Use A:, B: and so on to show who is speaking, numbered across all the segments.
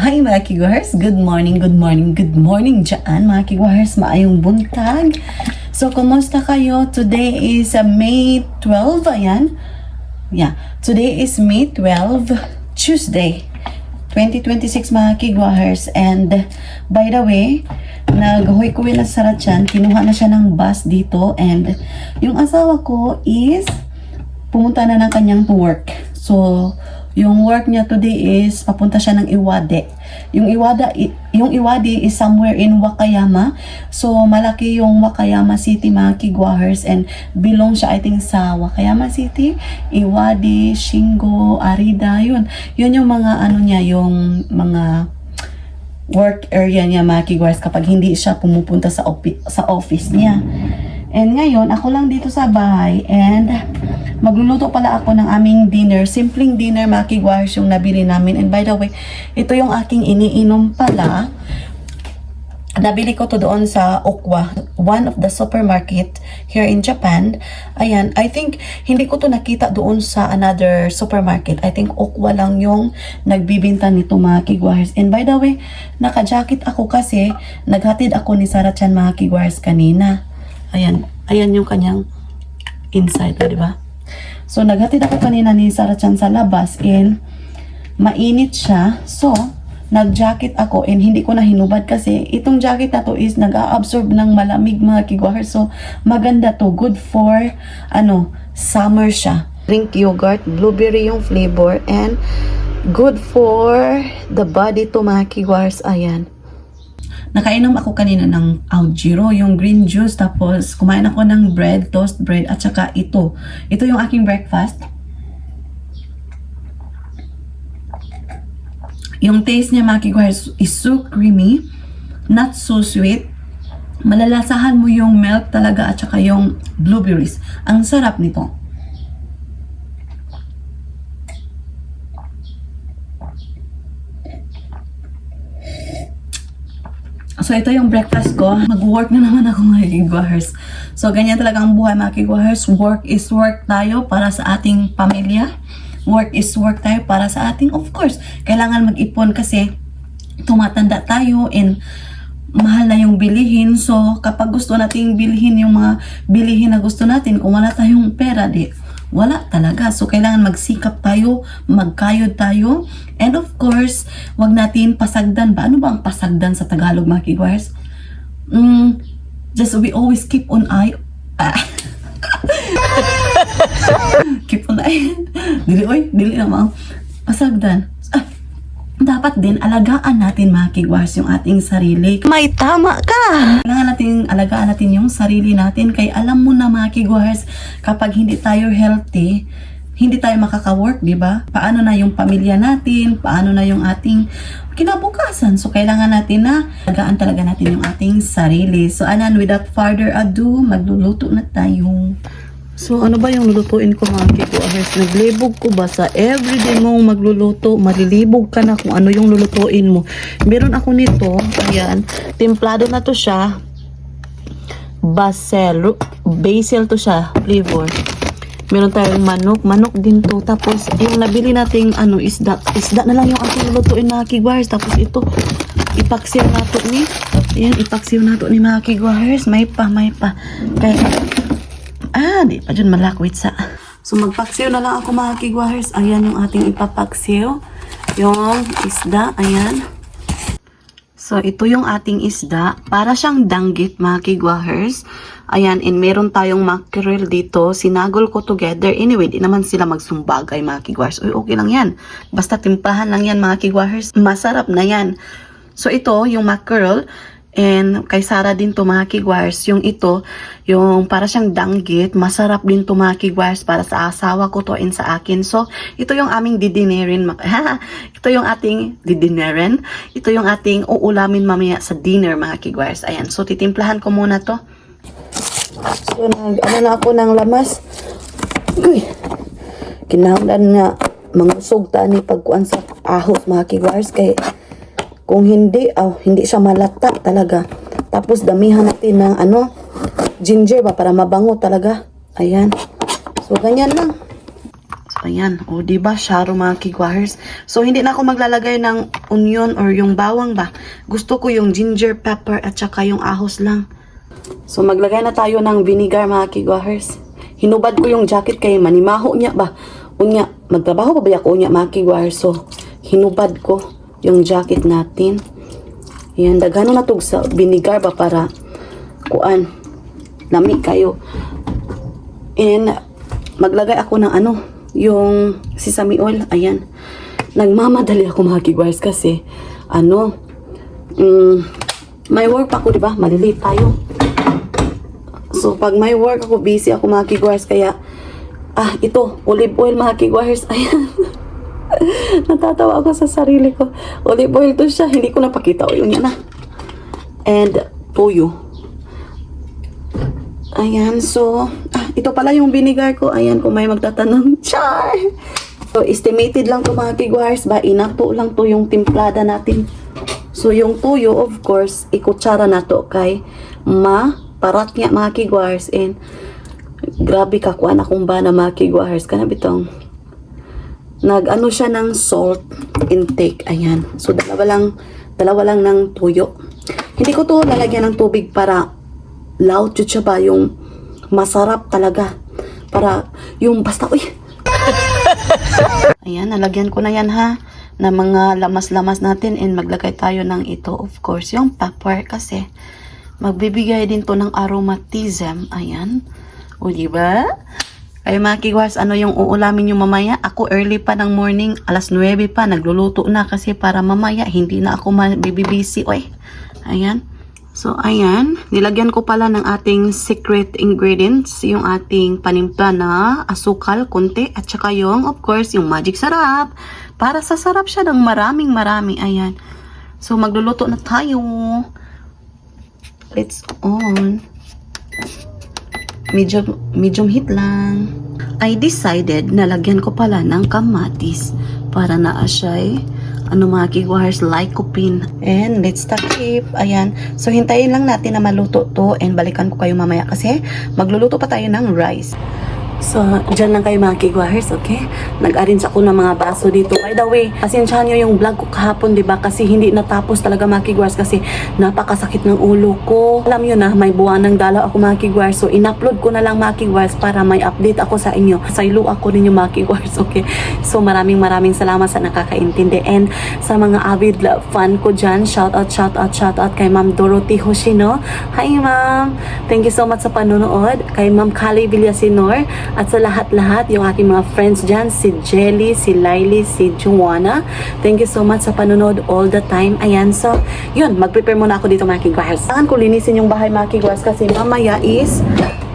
A: Hi mga kigwahers, good morning, good morning, good morning dyan mga kigwahers, maayong buntag. So, kumusta kayo? Today is May 12, ayan. Yeah, today is May 12, Tuesday, 2026 mga kigwahers. And by the way, naghuwi-kuwi na sa Saratyan, kinuha na siya ng bus dito. And yung asawa ko is pumunta na ng kanyang work. So, yung work niya today is papunta siya ng Iwade. Yung Iwade is somewhere in Wakayama. So, malaki yung Wakayama City mga kigwahers, and belong siya I think sa Wakayama City, Iwade, Shingo, Arida, yun. Yun yung mga ano niya, yung mga work area niya mga kigwahers kapag hindi siya pumupunta sa office niya. And ngayon, ako lang dito sa bahay and magluluto pala ako ng aming dinner. Simpleng dinner mga kigwahers yung nabili namin. And by the way, ito yung aking iniinom pala. Nabili ko to doon sa Okwa, one of the supermarket here in Japan. Ayan, I think hindi ko to nakita doon sa another supermarket. I think Okwa lang yung nagbibinta nito mga kigwahers. And by the way, naka-jacket ako kasi naghatid ako ni Saratyan mga kigwahers kanina. Ayan, ayan yung kanyang inside, di ba? So, naghatid ako kanina ni Saratyan sa labas and mainit siya. So, nag-jacket ako and hindi ko na hinubad kasi itong jacket na to is nag-a-absorb ng malamig mga kigwahers. So, maganda to. Good for, summer siya. Drink yogurt, blueberry yung flavor, and good for the body to mga kigwahers. Ayan. Nakainom ako kanina ng Aljiro, yung green juice, tapos kumain ako ng bread, toast bread, at saka ito. Ito yung aking breakfast. Yung taste niya mga kigwahers is so creamy, not so sweet. Malalasahan mo yung milk talaga at saka yung blueberries. Ang sarap nito. So, ito yung breakfast ko. Mag-work na naman ako mga kigwahers. So, ganyan talaga ang buhay mga kigwahers. Work is work tayo para sa ating pamilya. Work is work tayo para sa ating, of course, kailangan mag-ipon kasi tumatanda tayo and mahal na yung bilihin. So, kapag gusto nating bilhin yung mga bilihin na gusto natin, kung wala tayong pera, wala talaga. So, kailangan magsikap tayo, magkayod tayo. And of course, wag natin pasagdan ba? Ano ba ang pasagdan sa Tagalog, mga kigwahers? Just we always keep on eye. Keep on eye. Dili naman. Pasagdan. Dapat din alagaan natin mga kigwahers yung ating sarili. May tama ka! Kailangan natin alagaan natin yung sarili natin. Kaya alam mo na mga kigwahers, kapag hindi tayo healthy, hindi tayo makaka-work, di ba? Paano na yung pamilya natin? Paano na yung ating kinabukasan? So, kailangan natin na alagaan talaga natin yung ating sarili. So, anan, without further ado, magluluto na tayo. So, ano ba yung lulutuin ko mga kigwahers? Naglibog ko ba sa everyday mong magluluto? Malilibog ka na kung ano yung lulutuin mo. Meron ako nito, ayan, templado na to siya. Basil to siya, flavor. Meron tayong manok din to. Tapos, yung nabili nating isda na lang yung aking lulutuin mga kigwahers. Tapos ito, ipaksiw nato ni. Ayan, ipaksiw nato ni mga kigwahers. May pa. Kaya, di pa dyan malakwit sa. So, magpaksiw na lang ako mga kigwahers. Ayan yung ating ipapaksiw. Yung isda, ayan. So, ito yung ating isda. Para siyang danggit mga kigwahers. Ayan, and meron tayong mackerel dito. Sinagol ko together. Anyway, di naman sila magsumbagay mga kigwahers. Uy, okay lang yan. Basta timplahan lang yan mga kigwahers. Masarap na yan. So, ito yung mackerel. And kay Sarah din to mga kigwahers. Yung ito, yung para siyang danggit. Masarap din to mga kigwahers para sa asawa ko to and sa akin. So, ito yung aming didinerin. Ito yung ating didinerin. Ito yung ating uulamin mamaya sa dinner mga kigwahers. Ayan. So, titimplahan ko muna to. So, na ako ng lamas. Uy! Kinahanglan nga mga sugta ni pagkuan sa ahos mga kigwahers. Kay kung hindi, hindi siya malata talaga. Tapos damihan natin ng ginger ba para mabango talaga. Ayan. So, ganyan lang. So, Ayan. O, diba? Sharo mga kigwahers. So, hindi na ako maglalagay ng onion or yung bawang ba. Gusto ko yung ginger pepper at saka yung ahos lang. So, maglagay na tayo ng vinegar mga kigwahers. Hinubad ko yung jacket kay manimaho niya ba. Unya, magtrabaho pa ba ako unya mga kigwahers. So, hinubad ko yung jacket natin. Ayan, daghano na to sa vinegar ba para kuan, lami kayo. And, maglagay ako ng yung sesame oil. Ayan. Nagmamadali ako mga kigwahers kasi, may work pa ako, diba? Malilate tayo. So, pag may work ako, busy ako mga kigwahers, kaya, ito, olive oil mga kigwahers. Ayan. Natatawa ako sa sarili ko. Olive oil to siya. Hindi ko napakita. O, yun yan na. And, toyo. Ayan. So, ito pala yung vinegar ko. Ayan, kung may magtatanong. Char! So, estimated lang to mga kigwahers ba? Inato lang to yung timplada natin. So, yung toyo, of course, ikutsara na to kay parat nga mga kigwahers. And, grabe kakuan akong ba na mga kigwahers. Kana bitong nag-ano siya ng salt intake. Ayan. So, dalawa lang ng tuyo. Hindi ko to lalagyan ng tubig para loud siya ba, yung masarap talaga. Para yung basta, uy. Ayan, nalagyan ko na yan ha, na mga lamas-lamas natin, and maglagay tayo ng ito, of course, yung pepper kasi magbibigay din to ng aromatism. Ayan. O, diba? Ay mga kigwahers, ano yung uulamin nyo mamaya? Ako early pa ng morning, alas 9 pa, nagluluto na kasi para mamaya hindi na ako mabibisi. Oy. Ayan. So, ayan. Nilagyan ko pala ng ating secret ingredients, yung ating panimpla na asukal, konti, at saka yung, of course, yung magic sarap. Para sa sarap siya ng maraming. Ayan. So, magluluto na tayo. Let's on. Medium heat lang. I decided na lagyan ko pala ng kamatis para na siya'y mga kigwahers, lycopene. And let's takip. Ayan. So, hintayin lang natin na maluto to and balikan ko kayo mamaya kasi magluluto pa tayo ng rice. So, dyan lang kayo mga kigwahers, okay? Nag-arrange ako ng mga baso dito. By the way, pasensyahan nyo yung vlog ko kahapon, diba? Kasi hindi natapos talaga mga kigwahers kasi napakasakit ng ulo ko. Alam nyo na, may buwan ng dalaw ako mga kigwahers. So, in-upload ko na lang mga kigwahers para may update ako sa inyo. Saylo ako ninyo mga kigwahers, okay? So, maraming salamat sa nakakaintindi. And sa mga avid fan ko dyan, shout out kay Ma'am Dorothy Hoshino. Hi, Ma'am! Thank you so much sa panonood. Kay Ma'am Kali Villasinor. At sa lahat-lahat, yung aking mga friends dyan, si Jelly, si Laili, si Juana. Thank you so much sa panonood all the time. Ayan, so, yun, mag-prepare muna ako dito mga kigwahers. Kailangan ko linisin yung bahay mga kigwahers kasi mamaya is,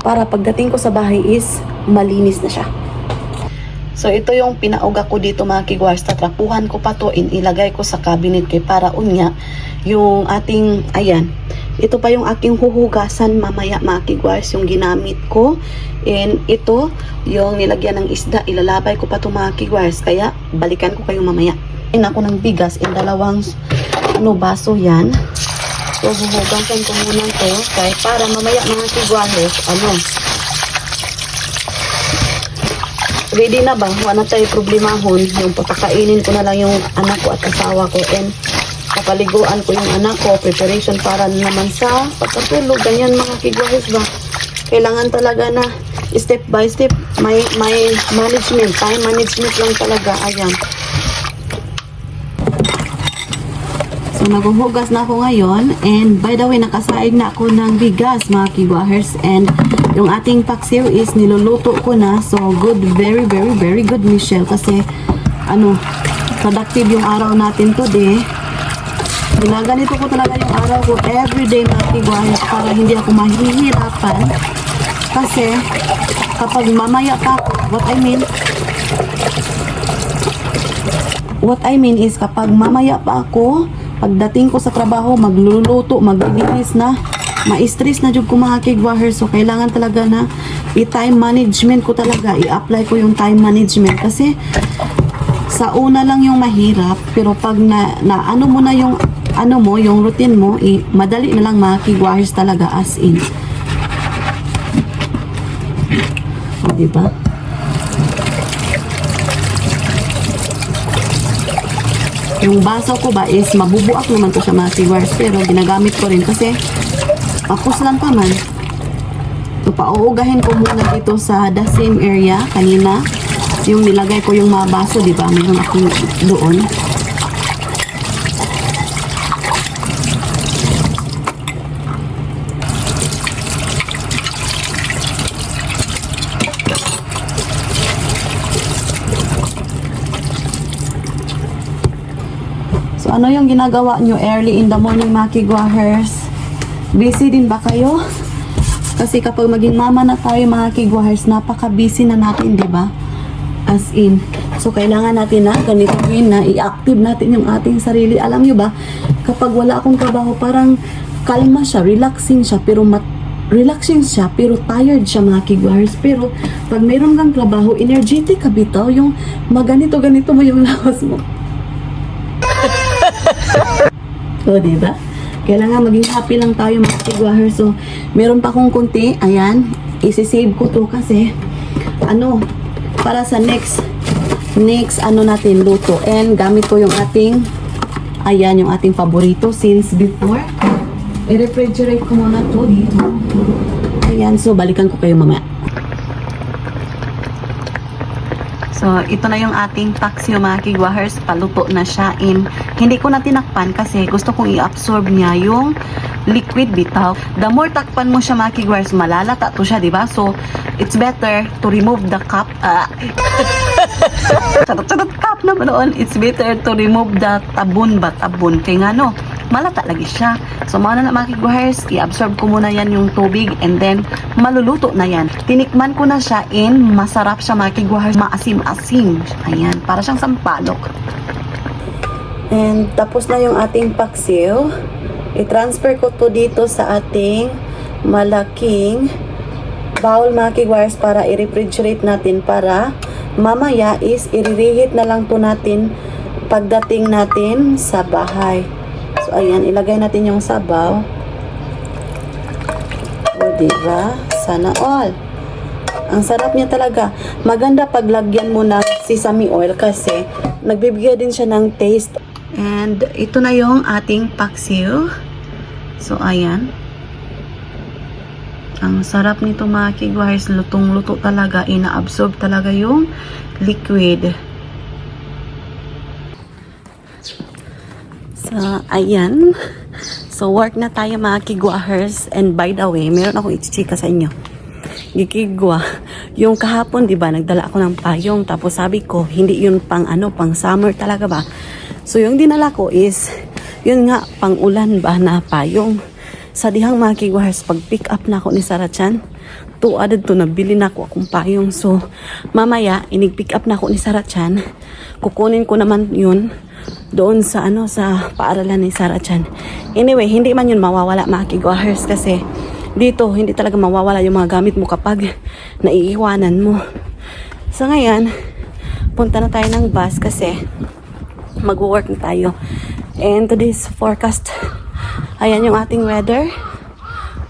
A: para pagdating ko sa bahay is, malinis na siya. So, ito yung pinauga ko dito mga kigwahers. Tatrapuhan ko pa to, ilagay ko sa cabinet kay para unya, yung ating, ayan, ito pa yung aking huhugasan mamaya mga kigwahers, yung ginamit ko. And ito, yung nilagyan ng isda, ilalabay ko pa ito mga kigwahers. Kaya, balikan ko kayo mamaya. And ako ng bigas, and dalawang baso yan. So, huhugasan ko muna ito. Kaya para mamaya mga kigwahers, ready na ba? Wala tayo problemahon. Yung papakainin ko na lang yung anak ko at asawa ko. And papaliguan ko yung anak ko. Preparation para naman sa pagkatulog. Ganyan mga kigwahers ba? Kailangan talaga na step by step. May management. Time management lang talaga. Ayan. So, naghuhugas na ako ngayon. And by the way, nakasaig na ako ng bigas mga kigwahers. And yung ating paksiw is niluluto ko na. So, good. Very good, Michelle. Kasi, productive yung araw natin today. Ginaganito ko talaga yung araw ko everyday mga kigwahers para hindi ako mahihirapan. Kasi, kapag mamaya pa ako, what I mean is kapag mamaya pa ako, pagdating ko sa trabaho, magluluto, maglilinis na, ma-stress na jud ko mga kigwahers. So, kailangan talaga na i-time management ko talaga. I-apply ko yung time management. Kasi, sa una lang yung mahirap, pero pag ano mo na yung yung routine mo, madali na lang mga kigwahers talaga as in. O, diba? Yung baso ko ba is mabubuak naman to siya mga kigwars, pero ginagamit ko rin kasi papuslan pa man. So, pauugahin ko muna dito sa the same area kanina. Yung nilagay ko yung mga baso, di ba? Mayroon akong doon. So, ano yung ginagawa nyo early in the morning, mga kigwahers? Busy din ba kayo? Kasi kapag maging mama na tayo, mga kigwahers, napaka-busy na natin, di ba? As in. So, kailangan natin na ganito rin na i-active natin yung ating sarili. Alam nyo ba, kapag wala akong trabaho, parang kalma siya, relaxing siya, pero relaxing siya, pero tired siya, mga kigwahers. Pero, pag mayroon kang trabaho, energetic ka bitaw, yung maganito-ganito mo yung lawas mo. O, diba? Kailangan maging happy lang tayo, mga kigwahers. So, meron pa akong kunti. Ayan. Isi-save ko to kasi para sa next natin luto. And gamit ko yung ating yung ating paborito since before. I-refrigerate ko muna to dito. Ayan. So, balikan ko kayo mamaya. So, ito na yung ating paksiw, mga kigwahers. Paluto na siya. Hindi ko na tinakpan kasi gusto kong i-absorb niya yung liquid bitaw. The more takpan mo siya, mga kigwahers, malalata to siya, diba? So, it's better to remove the cup. Charot cup naman noon. It's better to remove the tabon ba? Tabon. Kaya nga malata lagi siya. So, mga na mga kigwahers, i-absorb ko muna yan yung tubig and then maluluto na yan. Tinikman ko na siya masarap siya, mga kigwahers. Maasim-asim. Ayan, para siyang sampalok. And tapos na yung ating paksiw. I-transfer ko to dito sa ating malaking bowl, mga kigwahers, para i-refrigerate natin para mamaya is i-reheat na lang to natin pagdating natin sa bahay. So, ayan, ilagay natin yung sabaw. O, diba? Sana all. Ang sarap niya talaga. Maganda paglagyan mo ng sesame oil kasi nagbibigay din siya ng taste. And ito na yung ating paksiw. So, ayan. Ang sarap nito, mga kigwahers. Lutong-luto talaga. Ina-absorb talaga yung liquid. So, ayan. So, work na tayo, mga kigwahers. And by the way, meron akong ichichika sa inyo. Gikigwa. Yung kahapon, di ba, nagdala ako ng payong. Tapos sabi ko, hindi yun pang summer talaga ba? So, yung dinala ko is, yun nga, pang ulan ba na payong. Sa dihang, mga kigwahers, pag pick up na ako ni Sarah Chan, tuadad to, nabili na ako akong payong. So, mamaya, inig-pick up na ako ni Sarah Chan. Kukunin ko naman yun doon sa sa paaralan ni Sarah Chan. Anyway, hindi man yun mawawala, mga kigwahers, kasi dito hindi talaga mawawala yung mga gamit mo kapag naiiwanan mo. So ngayon, punta na tayo ng bus kasi mag-work na tayo. And today's forecast, ayan yung ating weather.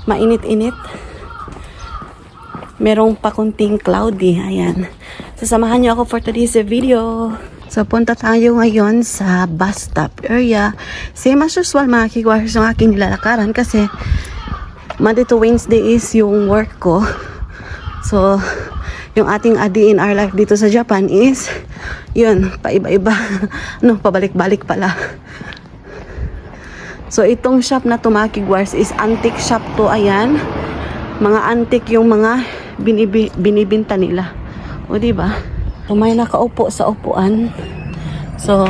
A: Mainit-init. Merong pa kunting cloudy. Ayan. Sasamahan niyo ako for today's video. So, punta tayo ngayon sa bus stop area. Same as usual, mga kigwahers, yung aking nilalakaran kasi Monday to Wednesday is yung work ko. So, yung ating a day in our life dito sa Japan is, yun, paiba-iba. Pabalik-balik pala. So, itong shop na to, mga kigwahers, is antique shop to. Ayan. Mga antique yung mga binibinta nila. O, diba? So, may nakaupo sa upuan. So,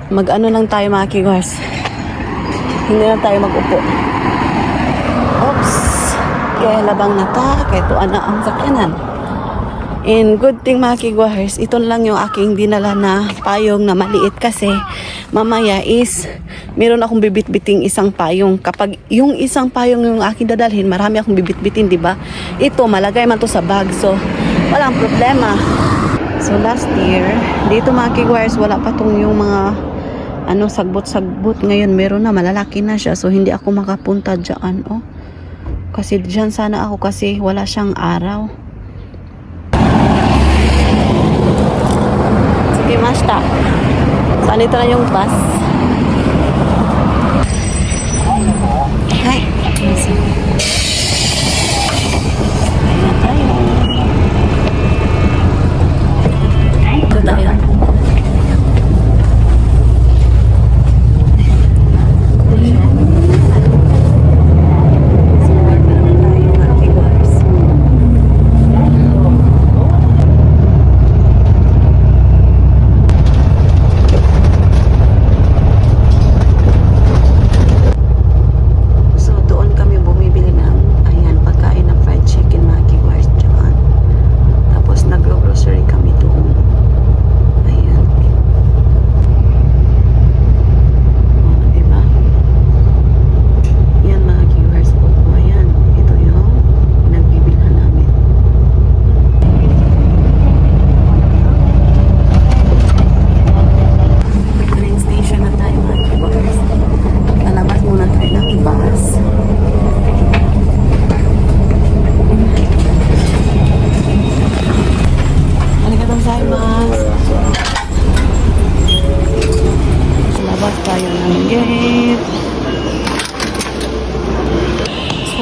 A: mag-ano lang tayo, mga kigwahers. Hindi na tayo mag-upo. Oops! Kaya labang na ta. Kaya tuan na ang sakyanan. And good thing, mga kigwahers, ito lang yung aking dinala na payong na maliit kasi mamaya is meron akong bibit-biting isang payong. Kapag yung isang payong yung aking dadalhin, marami akong bibit-bitin, diba? Ito, malagay man to sa bag. So, walang problema. So, last year, dito, mga kigwahers, wala pa tong yung mga sagbot-sagbot. Ngayon, meron na, malalaki na siya. So, hindi ako makapunta dyan, oh. Kasi dyan sana ako kasi wala siyang araw. Mashita. So, andito na yung bus. Hi. Ayan tayo. Ito tayo.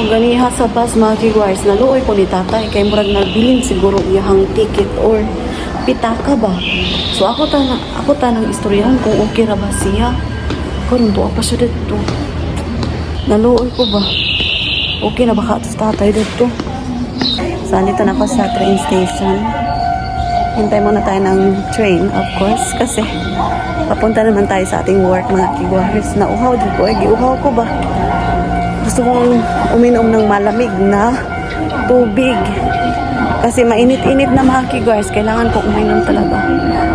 A: Ganiha sa bus mga kiguars, naluoy ko ni tatay kay murag nabilin siguro iyahang ticket or pitaka ba. So ako ta nang istoryahan kung okay ra ba siya. Karon to pa siya dito. Naluoy ko ba? Okay na ba ka sa tatay dito? So andito na ako sa train station. Hintay muna tayo ng train, of course, kasi papunta naman tayo sa ating work mga kiguars. Nauhaw din ko, giuhaw ko ba? Gusto kong uminom ng malamig na tubig. Kasi mainit-init na mga kiguars. Kailangan ko uminom talaga.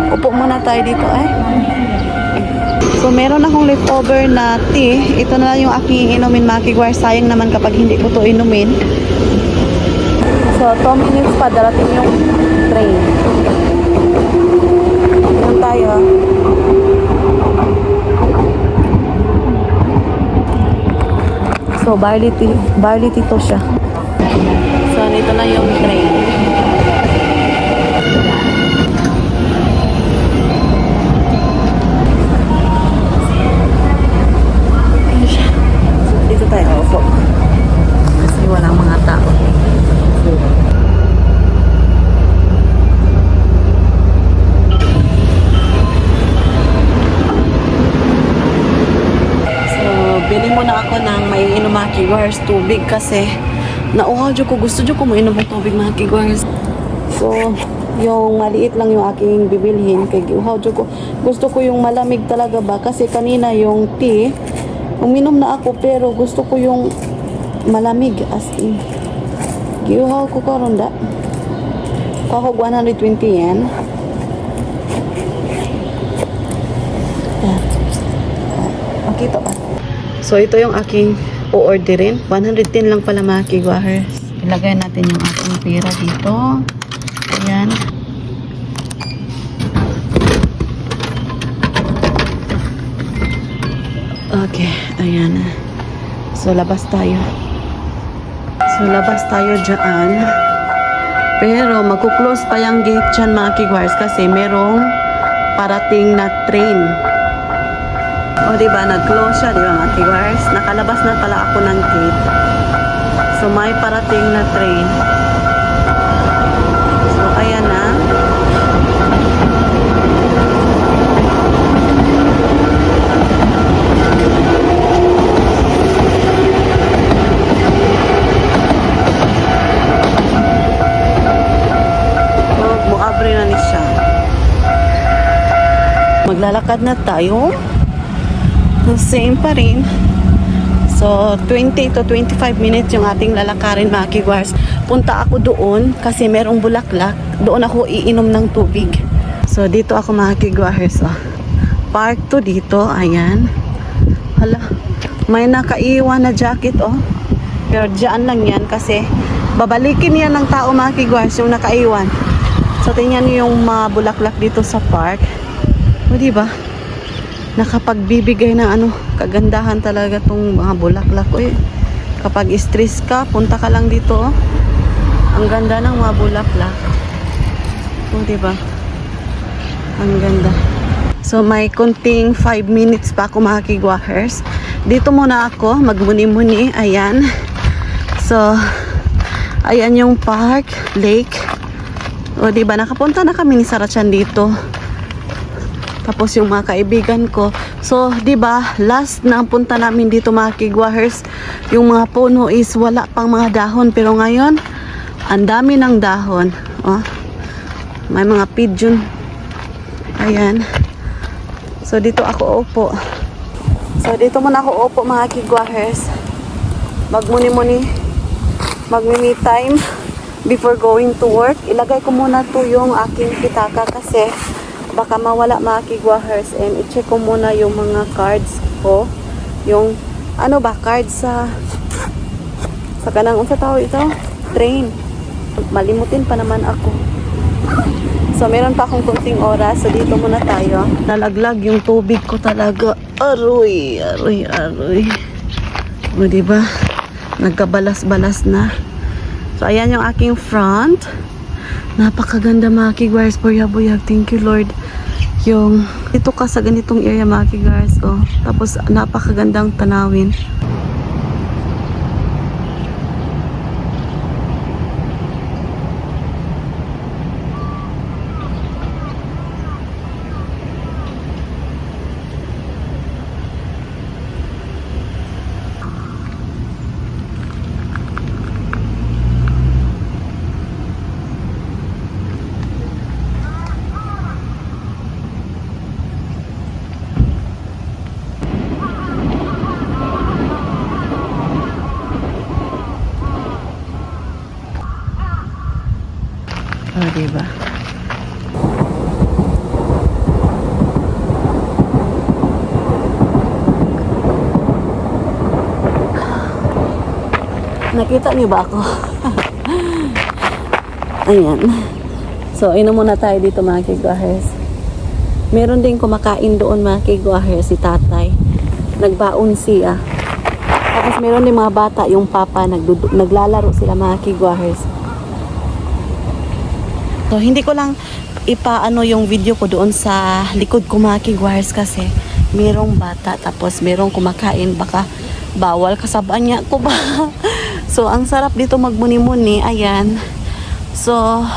A: Upo muna tayo dito So meron akong leftover na tea. Ito na lang yung aking inumin mga kiguars. Sayang naman kapag hindi ko to inumin. So 2 minutes pa darating yung train. Inom tayo. So, barley tea to siya. So, nito na yung train. Dito tayo upo. Kasi walang mga tao. Bili muna ako ng may inom mga kiguars tubig kasi nauhaw dyan ko. Gusto dyan ko mainom ng tubig mga kiguars. So, yung maliit lang yung aking bibilhin kay giuhaw dyan ko. Gusto ko yung malamig talaga ba kasi kanina yung tea uminom na ako pero gusto ko yung malamig as in. Giuhaw ko karon da. Kahog 120 yen. Okay to ba? So, ito yung aking o-orderin. 110 lang pala mga kiguars. Ilagay natin yung ating pera dito. Ayan. Okay. Ayan. So, labas tayo. Dyan. Pero, magkuklose pa yung gate dyan mga kiguars kasi merong parating na train. O, diba? Nag-close siya, diba mga kiguars? Nakalabas na pala ako ng gate. So, may parating na train. So, ayan na. So, muabre na ni siya. Maglalakad na tayo. Same pa rin. So, 20 to 25 minutes yung ating lalakarin mga kiguars. Punta ako doon kasi merong bulaklak. Doon ako iinom ng tubig. So, dito ako mga kiguars. Oh. Park to dito. Ayan. Hala. May nakaiwan na jacket oh. Pero dyan lang yan kasi babalikin yan ng tao mga kiguars yung nakaiwan. So, tingnan niyo yung mga bulaklak dito sa park. O, diba? Nakapagbibigay ng kagandahan talaga tong mga bulaklak. Uy, kapag stress ka, punta ka lang dito. Oh. Ang ganda ng mga bulaklak. Oh, diba? Ang ganda. So may kunting 5 minutes pa ako mga kigwahers. Dito muna ako magmuni-muni. Ayan. So ayan yung park, lake. O diba nakapunta na kami ni Sarachan dito. Tapos yung mga kaibigan ko. So, 'di ba, last na punta namin dito mga kigwahers, yung mga puno is wala pang mga dahon, pero ngayon ang dami ng dahon. Oh. May mga pigeon. Ayan. So, dito ako upo. So, dito muna ako upo mga kigwahers. Magmuni-muni. Magmi-me time before going to work. Ilagay ko muna to yung aking pitaka kasi baka mawala mga kigwahers, and i-check ko muna yung mga cards ko, yung ano ba, cards sa kanang unsa tawag ito, train. Malimutin pa naman ako. So meron pa akong kunting oras, so dito muna tayo. Nalaglag yung tubig ko talaga. Aroy. O diba, nagkabalas-balas na. So ayan yung aking front. Napakaganda mga kigwahers, buyag. Thank you Lord. Yung dito ka sa ganitong area mga kigwahers, oh. Tapos napakagandang tanawin. Oh, diba? Nakita niyo ba ako? Ayan. So, inom muna tayo dito mga kigwahers. Meron din kumakain doon mga kigwahers, si tatay. Nagbaon siya. Tapos meron din mga bata, yung papa, naglalaro sila mga kigwahers. So, hindi ko lang ipaano yung video ko doon sa likod ko mga kigwahers kasi merong bata tapos merong kumakain, baka bawal kasabaan niya ko ba. So, ang sarap dito magmuni-muni. Ayan. So,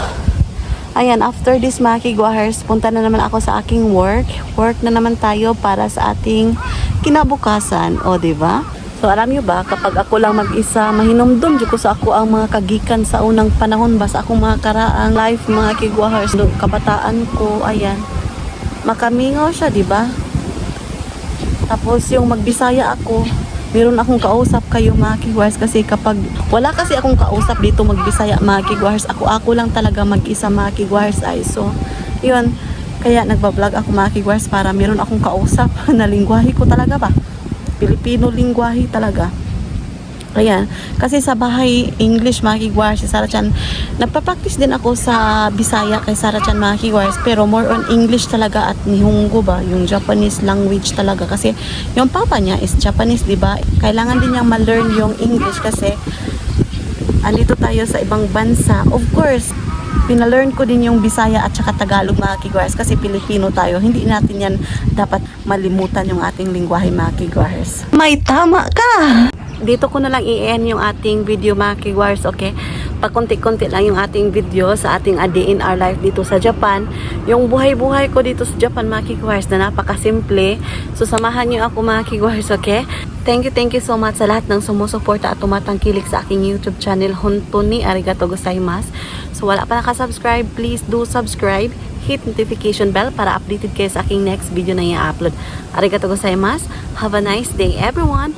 A: ayan, after this mga kigwahers, punta na naman ako sa aking work. Work na naman tayo para sa ating kinabukasan. O, diba? So, alam nyo ba, kapag ako lang mag-isa, mahinomdom dyan ko sa ako ang mga kagikan sa unang panahon ba, sa akong mga karaang life, mga kigwahers, kabataan ko, ayan. Makamingaw siya, diba? Tapos, yung magbisaya ako, meron akong kausap kayo mga kigwahers kasi kapag wala kasi akong kausap dito magbisaya mga kigwahers, ako lang talaga mag-isa mga kigwahers ay. So, yun, kaya nagbablog ako mga kigwahers para meron akong kausap na lingwahe ko talaga ba? Filipino lingwahe talaga. Ayan. Kasi sa bahay English mga kigwahers, si Sarachan, nagpa-practice din ako sa Bisaya kay Sarachan mga kigwahers, pero more on English talaga at Nihongo ba, yung Japanese language talaga kasi yung papa niya is Japanese, di ba? Kailangan din niyang ma-learn yung English kasi andito tayo sa ibang bansa. Of course, pinalearn ko din yung Bisaya at saka Tagalog mga kigwahers kasi Pilipino tayo. Hindi natin yan dapat malimutan yung ating lingwahe mga kigwahers. May tama ka! Dito ko na lang i-end yung ating video mga kigwahers, okay? Pakunti-kunti lang yung ating video sa ating A Day in Our Life dito sa Japan. Yung buhay-buhay ko dito sa Japan mga kigwahers na napakasimple. So samahan niyo ako mga kigwahers, okay? Thank you so much sa lahat ng sumusuporta at tumatangkilik sa aking YouTube channel. Hontoni arigatou gozaimasu. So wala pa nakasubscribe, please do subscribe. Hit notification bell para updated kayo sa aking next video na i-upload. Arigatou gozaimasu. Have a nice day everyone.